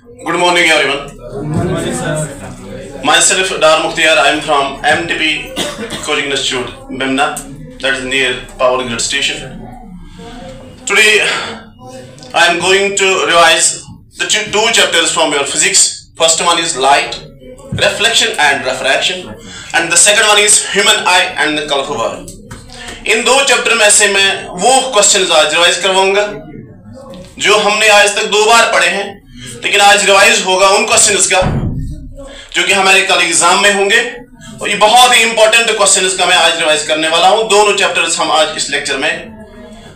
Good morning, everyone. Good morning, sir. Myself, Dar Mukhtiar. I am from MTP Coaching Institute, Bimna, that is near Power Grid Station. Today, I am going to revise the two chapters from your physics. First one is light, reflection and refraction, and the second one is human eye and the colorful world. इन दो chapter में से मैं वो questions आज revise करवाऊंगा जो हमने आज तक 2 बार पढ़े हैं, लेकिन आज रिवाइज होगा उन क्वेश्चंस का जो कि हमारे कल एग्जाम में होंगे। और ये बहुत ही इंपॉर्टेंट क्वेश्चंस का मैं आज रिवाइज करने वाला हूं। दोनों चैप्टर्स हम आज इस लेक्चर में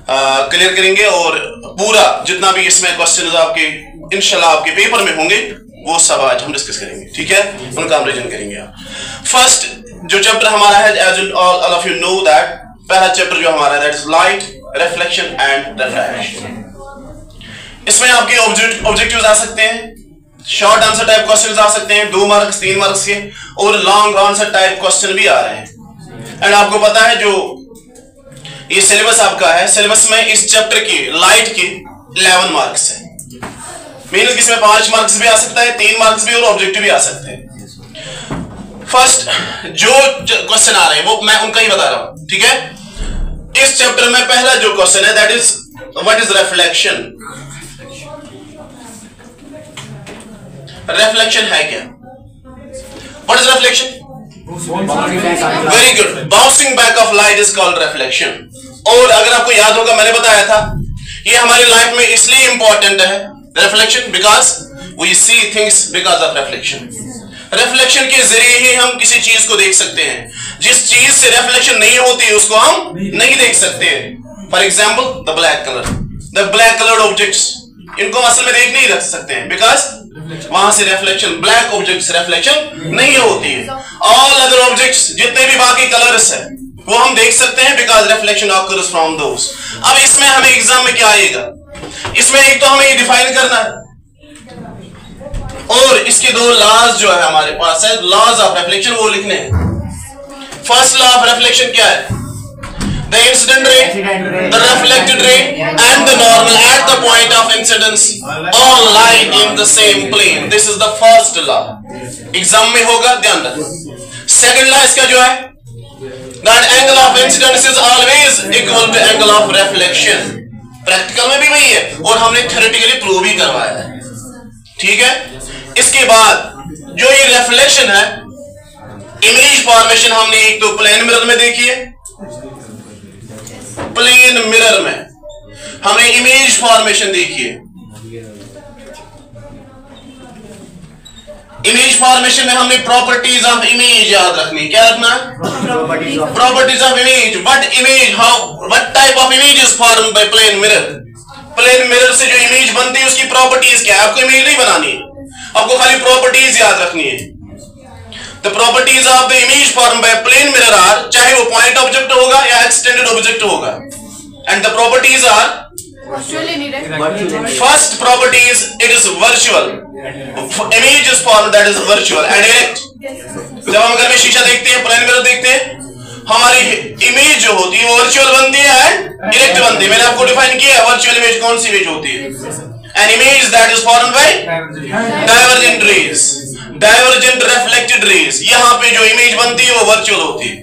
क्लियर करेंगे और पूरा जितना भी इसमें क्वेश्चंस आपके इंशाल्लाह आपके पेपर में होंगे वो सब आज हम डिस्कस करेंगे, ठीक है? उनका हम रिवीजन करेंगे। फर्स्ट जो चैप्टर हमारा है, as all of you know that, पहला चैप्टर जो हमारा है that is light, reflection and refraction. इसमें आपके ऑब्जेक्टिव्स आ सकते हैं, शॉर्ट आंसर टाइप क्वेश्चंस आ सकते हैं 2 मार्क्स 3 मार्क्स के, और लॉन्ग आंसर टाइप क्वेश्चन भी आ रहे हैं। एंड आपको पता है जो ये सिलेबस आपका है, सिलेबस में इस चैप्टर की लाइट के 11 मार्क्स है, मींस इसमें 5 मार्क्स भी आ सकता है, 3 मार्क्स भी और ऑब्जेक्टिव भी आ सकते हैं। फर्स्ट जो क्वेश्चन आ रहे हैं वो मैं उनका ही बता रहा हूं, ठीक है? इस चैप्टर में पहला जो क्वेश्चन है that is what is reflection. Reflection है क्या? What is reflection? Very good, bouncing back of light is called reflection. और अगर आपको याद होगा मैंने बताया था ये हमारी लाइफ में इसलिए इंपॉर्टेंट है reflection because we see things because of reflection. Reflection के जरिए ही हम किसी चीज को देख सकते हैं, जिस चीज से रिफ्लेक्शन नहीं होती उसको हम नहीं देख सकते। For example the black colour, the black coloured objects, इनको असल में देख नहीं रख सकते हैं बिकॉज वहां से रिफ्लेक्शन, ब्लैक ऑब्जेक्ट्स रिफ्लेक्शन नहीं होती है। ऑल अदर ऑब्जेक्ट्स जितने भी बाकी कलर्स है वो हम देख सकते हैं because reflection occurs from those. अब इसमें हमें एग्जाम में क्या आएगा, इसमें एक तो हमें ये डिफाइन करना है और इसके 2 लॉज जो है हमारे पास है, लॉज ऑफ रिफ्लेक्शन, वो लिखने हैं। फर्स्ट लॉ ऑफ रिफ्लेक्शन क्या है? The incident ray, the reflected ray and the normal at the point of incidence all lie in the same plane. This is the first law, exam में होगा, ध्यान रखना। Second law इसका जो है that angle of incidence is always equal to angle of reflection. Practical में भी वही है और हमने थ्योरेटिकली प्रूव भी करवाया है, ठीक है? इसके बाद जो ये रिफ्लेक्शन है, इमेज फॉर्मेशन हमने एक तो प्लेन मिरर में देखी है, प्लेन मिरर में हमने इमेज फॉर्मेशन देखी है। इमेज फॉर्मेशन में हमने प्रॉपर्टीज ऑफ इमेज याद रखनी, क्या रखना है? Properties of image. What image, how, what type of image is formed by plane mirror. Plane mirror से जो इमेज बनती है उसकी प्रॉपर्टीज क्या है? आपको इमेज नहीं बनानी है, आपको खाली प्रॉपर्टीज याद रखनी है। The properties of the image formed by plane mirror are, चाहे वो पॉइंट ऑब्जेक्ट होगा या एक्सटेंडेड ऑब्जेक्ट होगा, and the properties are first property is it is virtual, image is formed that is virtual and direct। जब हम घर में शीशा देखते हैं, प्लेन मिरर देखते हैं, हमारी इमेज जो होती है वो वर्चुअल बनती है एंड डायरेक्ट बनती है। मैंने आपको डिफाइन किया है वर्चुअल इमेज कौन सी इमेज होती है, an image that is formed by divergent rays, divergent reflected rays। यहाँ पे जो इमेज बनती है वो वर्चुअल होती है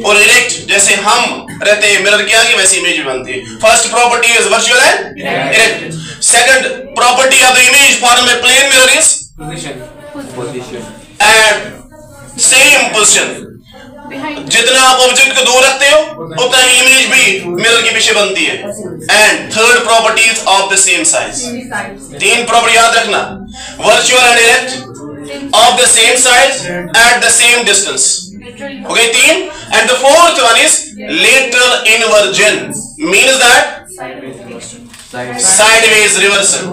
और डायरेक्ट जैसे हम रहते हैं मिरर के आगे वैसी इमेज भी बनती है। First property is virtual and direct. Second property of the image formed by plane mirror is position and same position. जितना आप ऑब्जेक्ट को दूर रखते हो उतना ही इमेज भी मिरर के पीछे बनती है। And third properties of the same size. 3 property याद रखना, virtual and direct, of the same size, at the same distance. Okay, 3 and the 4th one is lateral inversion, means that sideways reversal.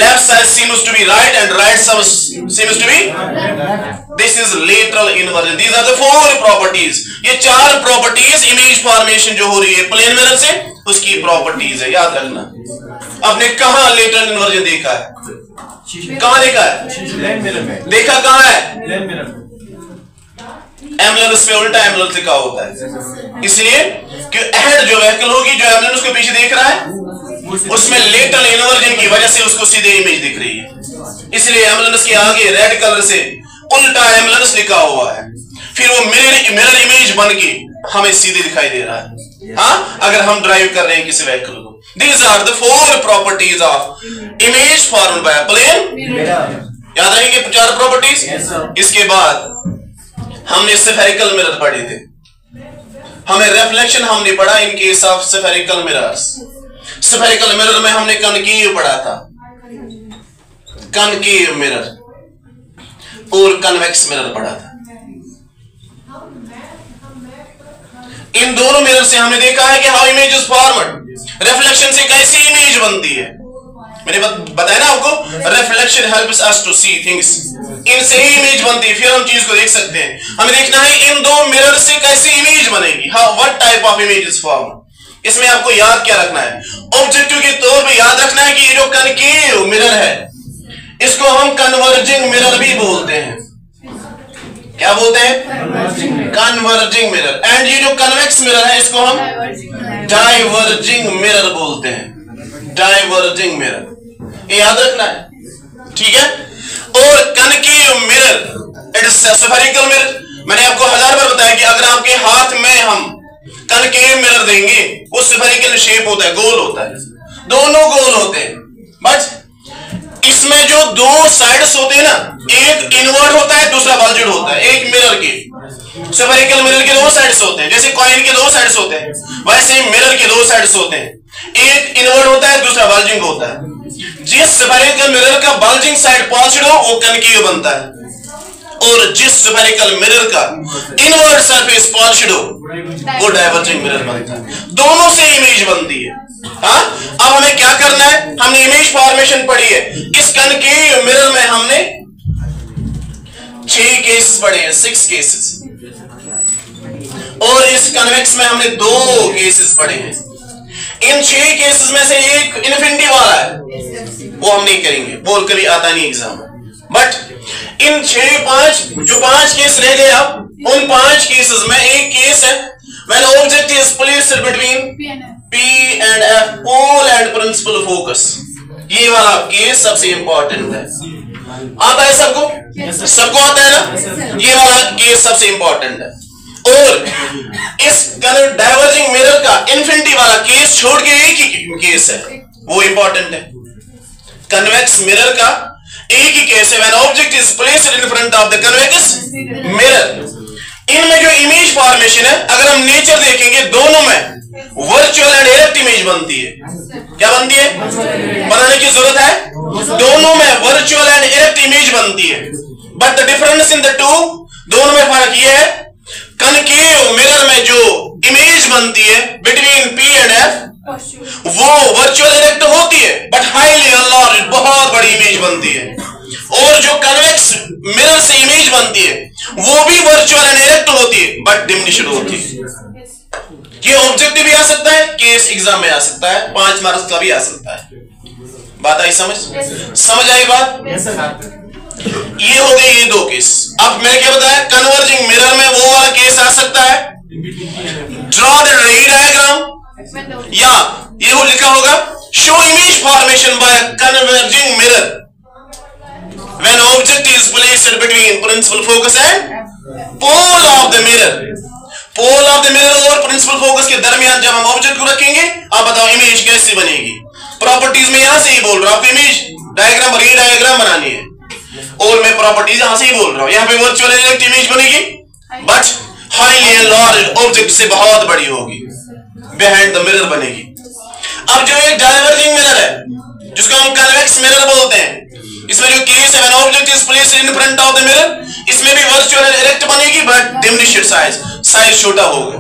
Left side seems to be right and right side seems to be, this is lateral inversion. These are the 4 properties. ये 4 properties image formation जो हो रही है plane mirror से उसकी properties है, याद रखना। आपने कहां lateral inversion देखा है? कहां देखा है? देखा कहां है? एम्बुलेंस पे उल्टा एम्बुलेंस लिखा होता है, इसलिए कि हेड जो व्हीकल होगी, जो एम्बुलेंस उसके पीछे देख रहा है उसमें लेटरल इन्वर्जन की वजह से उसको सीधे इमेज दिख रही है, इसलिए एम्बुलेंस के आगे रेड कलर से उल्टा एम्बुलेंस लिखा हुआ है, फिर वो मिरर इमेज बन के हमें सीधे दिखाई दे रहा है। हाँ, अगर हम ड्राइव कर रहे हैं किसी व्हीकल को। These are the 4 properties of image formed by a plane। याद रहेंगे 4 प्रॉपर्टीज। इसके बाद हमने स्फेरिकल मिरर पढ़े थे, हमें रिफ्लेक्शन हमने पढ़ा in case of spherical mirrors. Spherical mirror में हमने कनकेव पढ़ा था, कनकेव मिरर और कन्वेक्स मिरर पढ़ा था। इन दोनों मिरर से हमने देखा है कि how image is formed, reflection से कैसी इमेज बनती है। मैंने बताया ना आपको, reflection helps us to see things, इनसे ही इमेज बनती है, फिर हम चीज को देख सकते हैं। हमें देखना है इन 2 मिरर से कैसी इमेज बनेगी, how what type of image is formed. इसमें आपको याद क्या रखना है, ऑब्जेक्टिव के तौर पे याद रखना है कि ये जो कनकेव मिरर है इसको हम कन्वर्जिंग मिरर भी बोलते हैं। क्या बोलते हैं? Converging mirror. एंड ये जो कन्वेक्स मिरर है इसको हम डाइवर्जिंग मिरर बोलते हैं, डाइवर्जिंग मिरर, ये याद रखना है, ठीक है। और concave mirror it is spherical mirror. मैंने आपको 1000 बार बताया कि अगर आपके हाथ में हम कनकेव मिरर देंगे वो स्फेरिकल शेप होता है, गोल होता है, दोनों गोल होते हैं, बट इसमें जो 2 साइड्स होते हैं ना, एक इनवर्ड होता है दूसरा बल्जड होता है। एक मिरर के स्फेरिकल मिरर के 2 साइड्स होते हैं, जैसे कॉइन के 2 साइड्स होते हैं, वैसे ही मिरर के 2 साइड्स होते हैं, एक इनवर्ड होता है दूसरा बल्जिंग होता है। जिस स्फेरिकल मिरर का बल्जिंग साइड पॉजिटिव हो वो कनकेव बनता है, और जिस स्फेरिकल मिरर का इनवर्ड सरफेस पॉजिटिव हो वो डाइवर्जिंग मिरर बनता है। दोनों से इमेज बनती है। हाँ, अब हमें क्या करना है, हमने इमेज फॉर्मेशन पढ़ी है। इस कनकेव मिरर में हमने 6 केसेस पढ़े हैं, 6 केसेस, और इस कन्वेक्स में हमने 2 केसेस पढ़े हैं। इन 6 केसेस में से एक इन्फिनिटी वाला है, वो हम नहीं करेंगे, बोल कभी आता नहीं एग्जाम में। बट इन 5 केस रह गए, अब उन 5 केसेस में एक केस है when object is placed between P and F, pole and principal focus. ये वाला केस सबसे इंपॉर्टेंट है। आता है सबको? सबको आता है ना? ये वाला केस सबसे इंपॉर्टेंट है। और इस डाइवर्जिंग मिरर का इन्फिनिटी वाला केस छोड़ के एक ही केस है, वो इंपॉर्टेंट है। कन्वेक्स मिरर का एक ही केस है, when object is placed in front of the convex mirror. इनमें जो इमेज फॉर्मेशन है, अगर हम नेचर देखेंगे, दोनों में वर्चुअल एंड डायरेक्ट इमेज बनती है। क्या बनती है? बनाने की जरूरत है? दोनों में वर्चुअल एंड डायरेक्ट इमेज बनती है, but the difference in the 2, दोनों में फर्क यह है, कनकेव मिरर में जो इमेज बनती है बिटवीन P एंड F वो वर्चुअल डायरेक्ट होती है, बट हाईली एनलार्ज्ड, बहुत बड़ी इमेज बनती है। और जो कन्वेक्स मिरर से इमेज बनती है वो भी वर्चुअल एंड डायरेक्ट होती है, बट डिमिनिश्ड होती है। ये ऑब्जेक्टिव भी आ सकता है, केस एग्जाम में आ सकता है, 5 मार्क्स का भी आ सकता है। बात आई समझ? समझ आई बात? ये हो गए ये 2 केस। अब मैंने क्या बताया, कन्वर्जिंग मिरर में वो वाला केस आ सकता है, ड्रॉ द रे डायग्राम, या ये वो लिखा होगा, show image formation by converging mirror when object is placed between principal focus and pole of the mirror. Pole of the mirror और प्रिंसिपल फोकस के दरमियान जब हम ऑब्जेक्ट को रखेंगे, आप बताओ इमेज कैसे बनेगी। प्रॉपर्टीज में यहां से ही बोल रहा हूं, आपको इमेज डायग्राम, रे डायग्राम बनानी है, और मैं प्रॉपर्टीज यहां से ही बोल रहा हूं। यहां पे वर्चुअल डायरेक्ट इमेज बनेगी, बट हाईली एनलार्ज्ड ऑब्जेक्ट से बहुत बड़ी होगी, बिहाइंड द मिरर बनेगी। अब जो एक डाइवर्जिंग मिरर है जिसको हम कन्वेक्स मिरर बोलते हैं, इसमें जो केस है when object is placed in front of the mirror, इसमें भी वर्चुअल डायरेक्ट बनेगी, बट डिमिनिश्ड साइज छोटा होगा,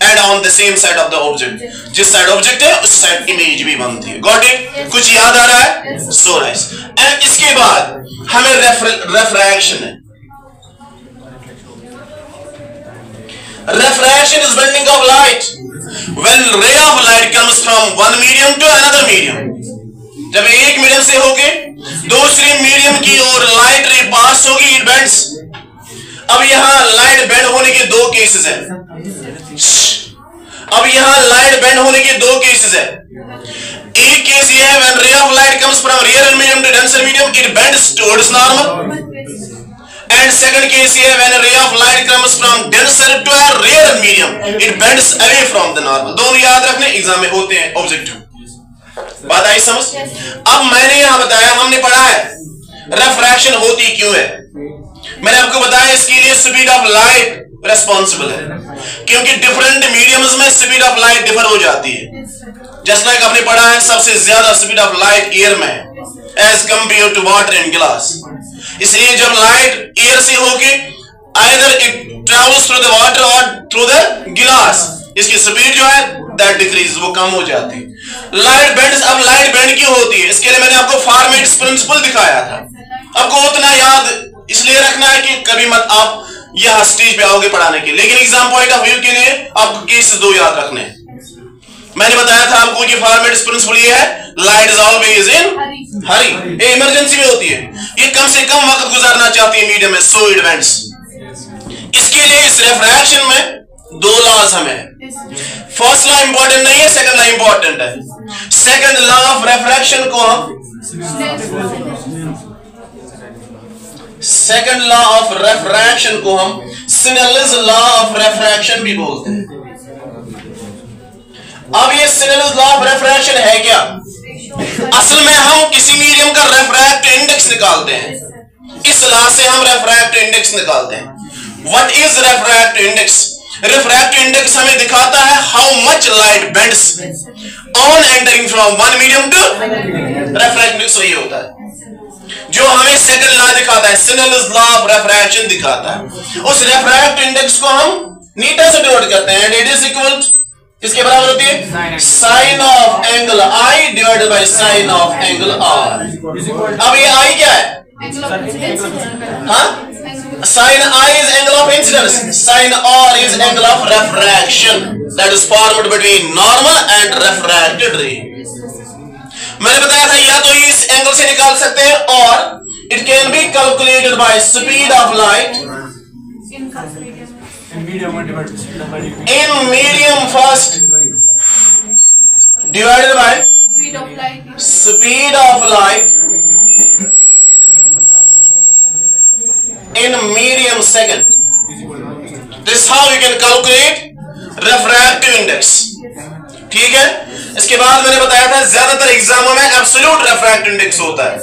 and on the same side of the object, जिस साइड ऑब्जेक्ट है उस साइड इमेज भी बनती है। Got it? कुछ याद आ रहा है? So nice. एंड इसके बाद हमें रेफ्रैक्शन है। Refraction is bending of light when ray of light comes from one medium to another medium। जब एक मीडियम से होके दूसरी मीडियम की ओर लाइट रे पास होगी, इट बेंड्स। अब यहां लाइट बेंड होने के 2 केसेस हैं। अब यहां लाइट बेंड होने के 2 केसेस हैं। एक केस ये है when ray of light comes from rare medium to denser medium it bends towards normal, and second case ये है when ray of light comes from denser to a rare medium it bends away from the normal. दोनों याद रखने, exam में होते हैं objective. बात आई समझ? अब मैंने यहां बताया, हमने पढ़ा है रिफ्रैक्शन होती क्यों है। मैंने आपको बताया इसके लिए स्पीड ऑफ लाइट रेस्पॉन्सिबल है, क्योंकि डिफरेंट मीडियम्स में स्पीड ऑफ लाइट डिफर हो जाती है। जस्ट लाइक आपने पढ़ा है सबसे ज्यादा स्पीड ऑफ लाइट एयर में है as compare to water in glass. इसलिए जब लाइट एयर से होके either it travels through the water और थ्रू द गिलास, इसकी स्पीड जो है दैट डिक्रीज, वो कम हो जाती है। लाइट बेंड्स, अब लाइट बेंड क्यों होती है, इसके लिए मैंने आपको फॉर्मेट्स प्रिंसिपल दिखाया था। आपको उतना याद इसलिए रखना है कि कभी मत आप यह स्टेज पे आओगे पढ़ाने के, लेकिन एग्जाम पॉइंट ऑफ व्यू के लिए आपको केसेस दो याद रखने हैं। मैंने बताया था आपको कि फॉर्मेट्स प्रिंसिपल ये है, लाइट इज ऑलवेज इन हरी, ये इमरजेंसी में होती है, ये कम से कम वक्त गुजारना चाहती है मीडियम में, सो इट बेंड्स। इसके लिए इस रिफ्रैक्शन में दो लॉज हमें, फर्स्ट लॉ इंपॉर्टेंट नहीं है, सेकंड लॉ इंपॉर्टेंट है। सेकंड लॉ ऑफ रिफ्रैक्शन को हम सेकंड लॉ ऑफ रिफ्रैक्शन को हम स्नेलिस लॉ ऑफ रिफ्रैक्शन भी बोलते हैं। अब ये स्नेलिस लॉ ऑफ रिफ्रैक्शन है क्या? असल में हम किसी मीडियम का रिफ्रैक्टिव इंडेक्स निकालते हैं, इस लॉ से हम रिफ्रैक्टिव इंडेक्स निकालते हैं। What is refractive index? Refractive index हमें दिखाता है how much light bends on entering from one medium to, refractive index वही होता है जो हमें सेकंड लॉ दिखाता है, स्नेलिस लॉ ऑफ रिफ्रैक्शन दिखाता है। उस रिफ्रैक्टिव इंडेक्स को हम नीटा से डिनोट करते हैं, एंड इट इज इक्वल किसके बराबर होती है? Sine of angle i divided by sine of angle r. अब ये आई क्या है? Sin I is angle of incidence, sin R is angle of refraction that is formed between normal and refracted ray. मैंने बताया था या तो इस एंगल से निकाल सकते हैं और it can be calculated by speed of light in medium first divided by speed of light in medium second. This is how you can calculate refractive index. ठीक है? इसके बाद मैंने बताया था ज्यादातर एग्जामों में एब्सोल्यूट रिफ्रैक्टिव इंडेक्स होता है।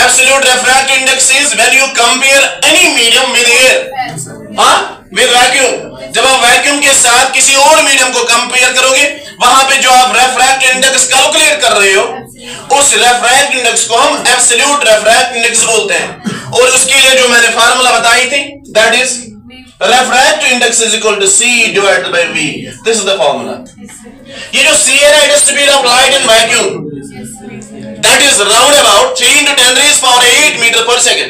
Absolute refractive index is when you compare any medium with air, with vacuum. जब आप वैक्यूम के साथ किसी और मीडियम को कंपेयर करोगे, वहां पे जो आप रिफ्रैक्टिव इंडेक्स कैलकुलेट कर रहे हो, उस रिफ्रैक्टिव इंडेक्स को हम एब्सोल्यूट रिफ्रैक्टिव इंडेक्स बोलते हैं। और उसके लिए जो मैंने फार्मूला बताई थी, that is refractive index is equal to C divided by V। This is the formula. ये जो C है ना, it is speed of light in vacuum, that is round about 3 into 10 raised power 8 metre per second.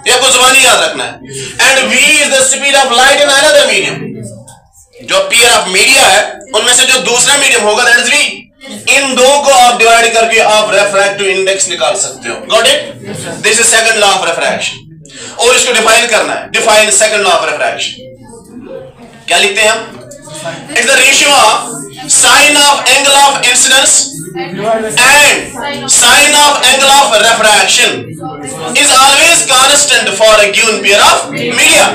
ये आपको जुबानी याद रखना है। And V is the speed of light in another medium. जो पेयर ऑफ मीडिया है उनमें से जो दूसरा मीडियम होगा दैट इज V। इन दो को आप डिवाइड करके आप रिफ्रैक्टिव इंडेक्स निकाल सकते हो। Got it? This is second law of refraction. और इसको डिफाइन करना है, define second law of refraction. क्या लिखते हैं हम? It's the ratio of sine of angle of incidence and sine of angle of refraction is always constant for a given pair of media.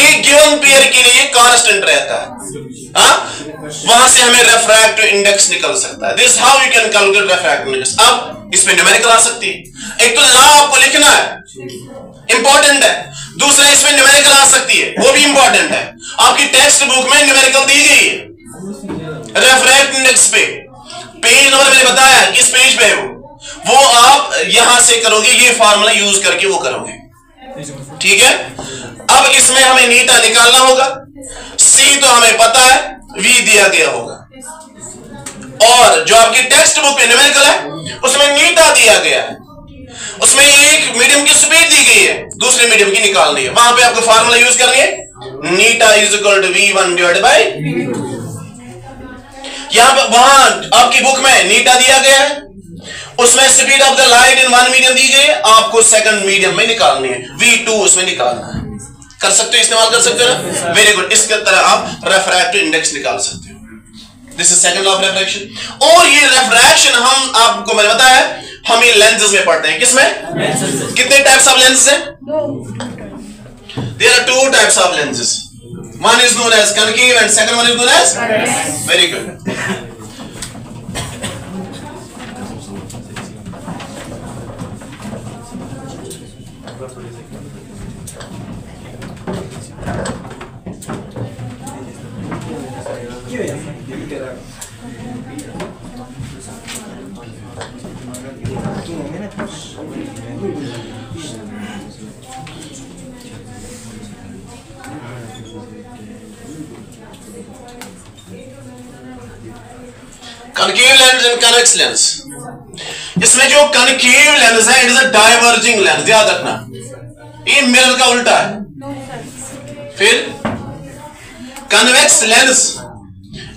एक given pair के लिए constant रहता है, वहां से हमें रिफ्रैक्टिव इंडेक्स निकल सकता है। This how you can calculate refractive index. अब इसमें न्यूमेरिकल आ सकती है। एक तो लॉ आपको लिखना है, इंपॉर्टेंट है। दूसरा इसमें न्यूमेरिकल आ सकती है, वो भी इंपॉर्टेंट है। आपकी टेक्स्ट बुक में न्यूमेरिकल दी गई है रिफ्रैक्टिव इंडेक्स पे। पेज नंबर मैंने बताया किस पेज पे है वो आप यहां से करोगे, ये फार्मूला यूज करके वो करोगे। ठीक है? अब इसमें हमें नीटा निकालना होगा। C तो हमें पता है, V दिया गया होगा, और जो आपकी टेक्स्ट बुक में न्यूमेरिकल है उसमें नीटा दिया गया है। उसमें एक मीडियम की स्पीड दी गई है, दूसरे मीडियम की निकालनी है। वहां पे आपको फार्मूला यूज करनी है, नीटा is equal to V1 divided by यहां पर। वहां आपकी बुक में नीटा दिया गया है, उसमें speed of the light in one medium दी गई है, आपको सेकंड मीडियम में निकालनी है, V2 उसमें निकालना है। कर सकते हो, इस्तेमाल कर सकते हो ना? Very good. इसके तरह आप रिफ्रैक्टिव इंडेक्स निकाल सकते हो। This is second law of refraction. और ये रिफ्रैक्शन हम आपको मैंने बताया हम ये लेंसेज में पढ़ते हैं। किसमें? कितने टाइप्स ऑफ लेंसेज हैं? There are two types of lenses, one is known as concave and second one is known as, very good. Concave lens and convex lens. इसमें जो कनकेव लेंस है it is a diverging lens, याद रखना ये mirror का उल्टा है। फिर convex lens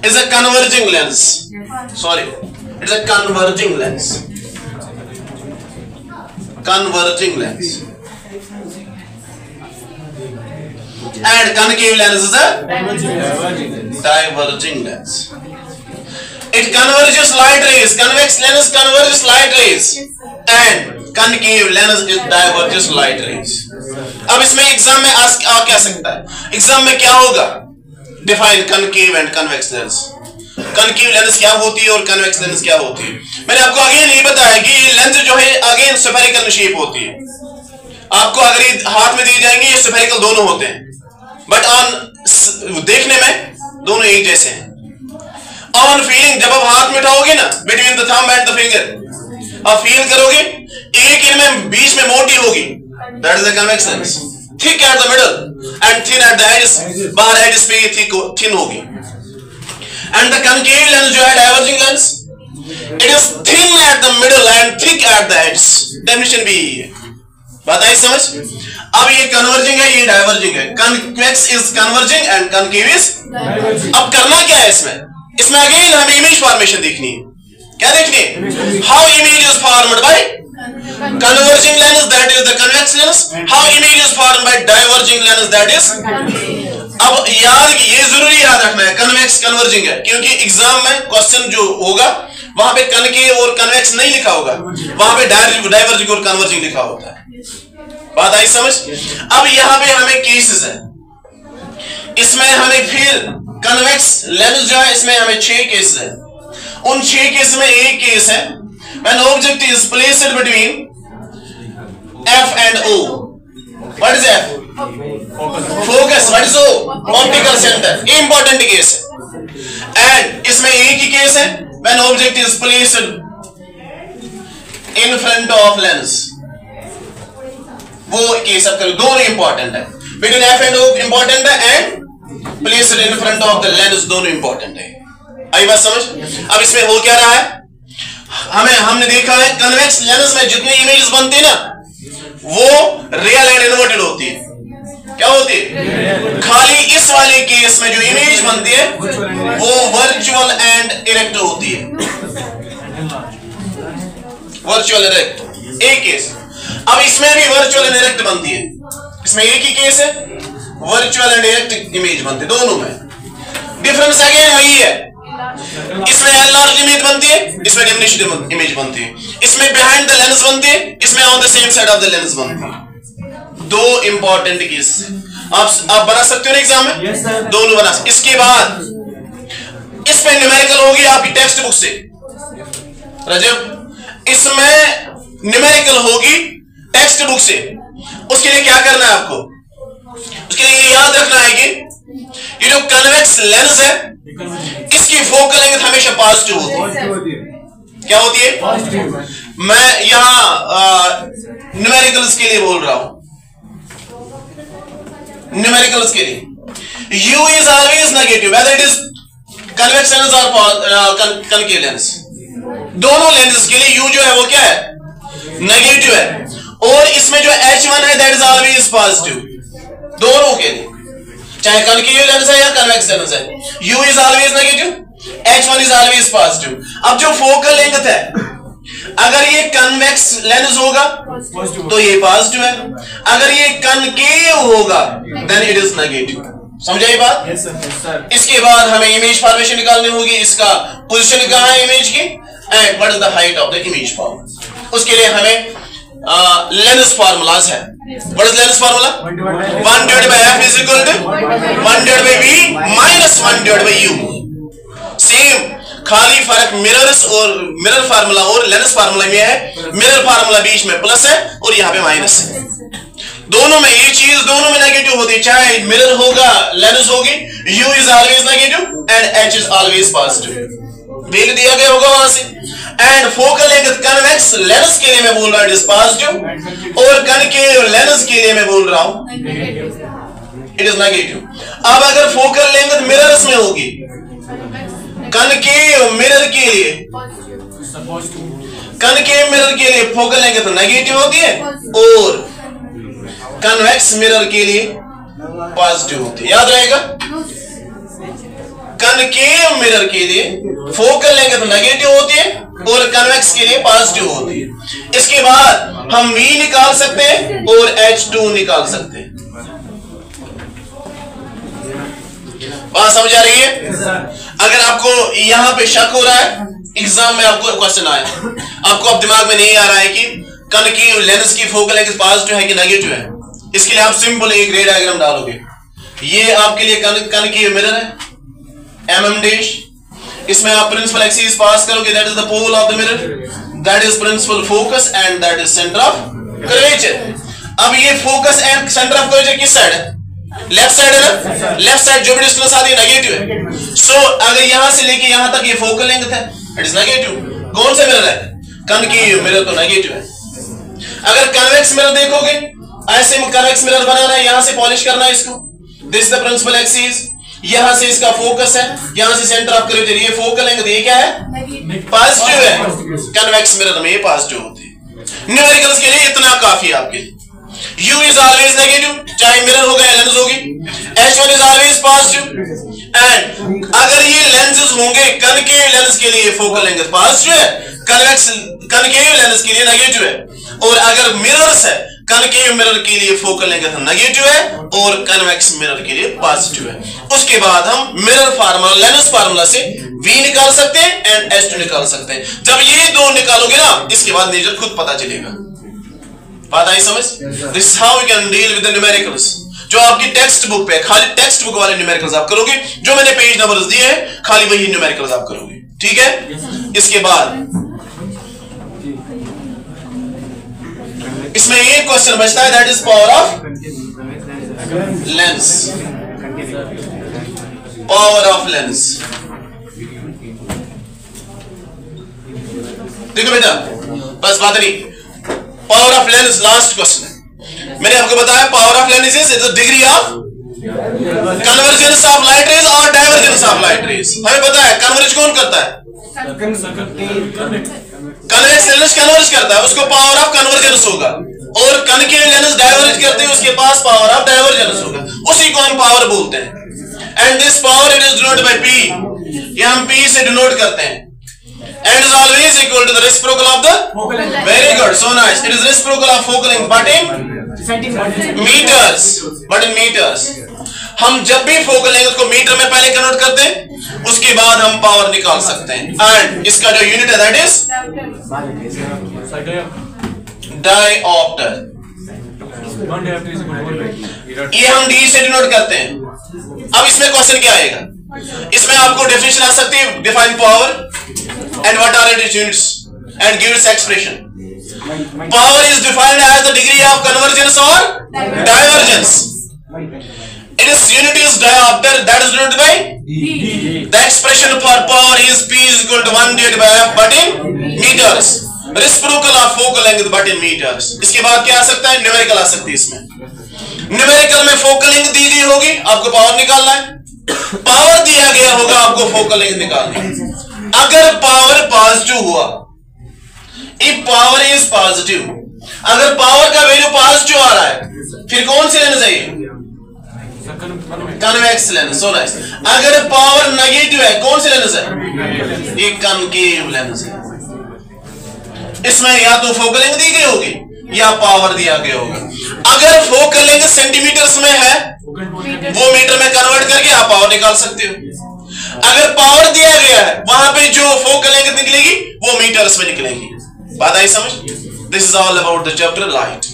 is a converging lens, sorry it is a converging lens, converging lens and concave lens is a diverging lens. It converges light rays. Convex lens converges light rays, and concave lens it diverges light rays. अब इसमें exam में आ क्या सकता है? Exam में क्या होगा? Define concave and convex lens. Concave lens क्या होती है और convex lens क्या होती है? मैंने आपको अगेन ये बताया कि ये लेंस जो है अगेन स्फेरिकल शेप होती है। आपको अगर ये हाथ में दिए जाएंगे ये स्फेरिकल दोनों होते हैं, बट ऑन देखने में दोनों एक जैसे हैं। ऑन फीलिंग जब आप हाथ में उठाओगे ना between the thumb and the finger, आप फील करोगे एक इनमें बीच में मोटी होगी, that is the convex lens, thick at the middle and thin at the edges, बाहर एजेस पे ये थिन होगी। एंड द कनकेव लेंस जो है diverging lens, it is thin at the middle and thick at the edges. Definition भी यही है, बात आई समझ? अब ये कन्वर्जिंग है ये डाइवर्जिंग है, convex is converging and concave is diverging. अब करना क्या है इसमें? इसमें अगेन हमें इमेज फॉर्मेशन देखनी है। क्या देखनी है? How image is formed bye converging lens that is the convex lens, how image is formed bye diverging lens that is. अब याद ये जरूरी याद रखना है कन्वेक्स कन्वर्जिंग है, क्योंकि एग्जाम में क्वेश्चन जो होगा वहां पे कनकेव और कन्वेक्स नहीं लिखा होगा, वहां पे डाइवर्जिंग और कन्वर्जिंग लिखा होता है। बात आई समझ? अब यहां पे हमें केसेस है, इसमें हमें फिर कन्वेक्स लेंस जो है इसमें हमें 6 केस है। उन 6 केस में एक केस है when object is placed between F and O. What is F? Focus. What is O? Optical center. Important case है। And इसमें एक ही केस है when object is placed in front of lens. वो case अब करो, दोनों important है। Between F and O important है and placed in front of the lens दोनों इंपॉर्टेंट है। आई बात समझ? अब इसमें हो क्या रहा है? हमने देखा है कन्वेक्स लेंस में जितनी इमेजेस बनती है ना वो रियल एंड इन्वर्टेड होती है। क्या होती है? खाली इस वाले केस में जो इमेज बनती है वो वर्चुअल एंड इरेक्ट होती है। वर्चुअल इरेक्ट एक केस। अब इसमें भी वर्चुअल एंड इरेक्ट बनती है, इसमें एक ही केस है वर्चुअल एंड इरेक्ट इमेज बनती है, दोनों में डिफरेंस अगेन वही है। इसमें एनलार्ज इमेज बनती है, इसमें डिमिनिश्ड इमेज बनती है, इसमें बिहाइंड द लेंस बनती है, इसमें on the same side of the lens बनती है। दो इंपॉर्टेंट केस आप बना सकते हो ना एग्जाम में? yes, दोनों बना सकते। इसके बाद इस पे न्यूमेरिकल होगी आपकी टेक्स्ट बुक से रजब, इसमें न्यूमेरिकल होगी टेक्स्ट बुक से। उसके लिए क्या करना है आपको? उसके लिए ये याद रखना है कि ये जो कन्वेक्स लेंस है इसकी फोकल लेंथ हमेशा पॉजिटिव होती है। क्या होती है? मैं यहां न्यूमेरिकल्स के लिए बोल रहा हूं, न्यूमेरिकल्स के लिए U is always negative whether it is convex lens or concave lens। दोनों लेंसेज के लिए U जो है वो क्या है? नेगेटिव है। और इसमें जो H1 है दैट इज ऑलवेज पॉजिटिव दोनों के लिए, चाहे कनकेव लेंस है या कन्वेक्स लेंस है। U is always negative, H1 is always positive। अब जो फोकल लेंथ है अगर ये कन्वेक्स लेंस होगा तो ये पॉजिटिव है, अगर ये कनकेव होगा देन इट इज नेगेटिव। समझा ये बात? Yes, sir. Yes, sir. इसके बाद हमें इमेज फॉर्मेशन निकालनी होगी, इसका पोजीशन कहाँ है इमेज की, and what is the height of the image form. उसके लिए हमें लेंस फार्मूलाज है। What is lens formula? 1 divided by f is equal to 1 divided by v minus 1 divided by u। Same, खाली फर्क mirrors और mirror formula और lens formula में है। मिरर फार्मूला बीच में प्लस है और यहाँ पे माइनस है। दोनों में ये चीज दोनों में नेगेटिव होती है, चाहे मिरर होगा लेंस होगी, u is always negative and h is always positive. वेग दिया गया होगा वहां से। And focal length convex lens के लिए मैं बोल रहा हूं इट इज पॉजिटिव, और कनकेव लेंस के लिए मैं बोल रहा हूं इट इज नेगेटिव। अब अगर फोकल लेंथ मिरर्स में होगी, कनकेव मिरर के लिए फोकल लेंथ नेगेटिव होती है और कन्वेक्स मिरर के लिए पॉजिटिव होती है। याद रहेगा, कनकेव मिरर के लिए फोकल लेंथ नेगेटिव होती है और कन्वेक्स के लिए पॉजिटिव होती है। इसके बाद हम V निकाल सकते हैं और H2 निकाल सकते हैं। बात समझ आ रही है? अगर आपको यहां पे शक हो रहा है, एग्जाम में आपको क्वेश्चन आया, आपको अब दिमाग में नहीं आ रहा है कि कनकेव लेंस की फोकल लेंथ पॉजिटिव है कि नेगेटिव है, इसके लिए आप सिंपल एक रे डायग्राम डालोगे। ये आपके लिए कनकेव मिरर है mm डैश, इसमें आप प्रिंसिपल एक्सिस पास करोगे, that is the pole of the mirror, that is principal focus and that is centre of curvature. अब ये focus and centre of curvature किस साइड है? लेफ्ट साइड है ना? लेफ्ट साइड जो भी डिस्टेंस आती है नेगेटिव है। सो अगर यहां से लेके यहां तक ये फोकल लेंथ है, इट इज नेगेटिव। कौन सा मिरर है? कनकेव मिरर तो नेगेटिव है। अगर कन्वेक्स मिरर देखोगे, ऐसे में कन्वेक्स मिरर बनाना है, यहां से पॉलिश करना है इसको, दिस द प्रिंसिपल एक्सिस, यहां से इसका फोकस है, यहां से सेंटर ऑफ कर्वेचर, ये फोकल लेंथ, ये क्या है? पॉजिटिव है। कन्वेक्स मिरर में ये पॉजिटिव होती है। न्यूमेरिकल्स के लिए इतना काफी है आपके लिए। U is always negative, चाहे मिरर होगा या लेंस होगी। H1 is always positive, and अगर ये लेंसेज होंगे, कनकेव लेंस के लिए फोकल लेंथ पॉजिटिव है, कनकेव लेंस के लिए नेगेटिव है, और अगर मिरर्स है, कनकेव मिरर के लिए फोकल लेंथ नेगेटिव है और कन्वेक्स मिरर के लिए पॉजिटिव है। उसके बाद हम मिरर फार्मूला, लेंस फार्मूला से V निकाल सकते हैं एंड H2 निकाल सकते हैं। जब ये दो निकालोगे ना, इसके बाद मेजर खुद पता चलेगा। बात आई समझ? This is how you can deal with the numericals. जो आपकी टेक्स्ट बुक पे, खाली टेक्स्ट बुक वाले न्यूमेरिकल्स आप करोगे, जो मैंने पेज नंबर्स दिए हैं खाली वही न्यूमेरिकल्स आप करोगे, ठीक है? इसके बाद इसमें एक क्वेश्चन बचता है, that is power of lens. Power of lens, देखो बेटा, बस बात नहीं। Power of lens last question मैंने आपको बताया। Power of lens is the degree of convergence of light rays और डाइवर्जेंस ऑफ लाइट रेज। हमें पता है कन्वर्ज कौन करता है? कन्वेक्स लेंस कन्वर्ज करता है, उसको पावर ऑफ कन्वर्जेंस होगा, और कनकेव लेंस डाइवर्ज करते हैं, उसके पास पावर ऑफ डाइवर्जेंस होगा। उसी को हम पावर बोलते हैं। And this power it is denoted by P, ये हम P से डिनोट करते हैं। And is always equal to the reciprocal of the, very good, so nice, it is reciprocal of focal length but in meters, but in meters। हम जब भी focal length को metre में पहले कन्वर्ट करते हैं, उसके बाद हम पावर निकाल सकते हैं। एंड इसका जो यूनिट है दैट इज डायऑप्टर। ये हम डी से डिनोट करते हैं। अब इसमें क्वेश्चन क्या आएगा? इसमें आपको डेफिनेशन आ सकती है, define power and what are its units and give its expression. Power is defined as the degree of convergence or divergence. Its unit is diopter, that is denoted by D. The expression for power is P is equal to 1 divided by F but in meters. Reciprocal of focal length but in meters. इसके बाद क्या आ सकता है? Numerical आ सकती है। इसमें numerical में focal length दी गई होगी, आपको पावर निकालना है। पावर दिया गया होगा, आपको फोकल लेंथ निकालनी है। अगर पावर पॉजिटिव हुआ, इफ पावर इज पॉजिटिव, अगर पावर का वैल्यू पॉजिटिव आ रहा है, फिर कौन सी लेना चाहिए? Convex lens, so nice. अगर पावर नेगेटिव है, कौन सी लेंस है? ये कनकेव लेंस है। इसमें या तो फोकल लेंथ दी गई होगी या पावर दिया गया होगा। अगर फोकल लेंथ सेंटीमीटर्स में है वो मीटर में कन्वर्ट करके आप पावर निकाल सकते हो। अगर पावर दिया गया है वहां पे जो फोकल लेंथ निकलेगी वो मीटर्स में निकलेगी। बात आई समझ? This is all about the chapter light.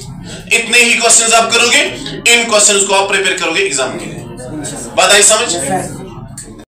इतने ही क्वेश्चंस आप करोगे, इन क्वेश्चंस को आप प्रिपेयर करोगे एग्जाम के लिए। बात आई समझ?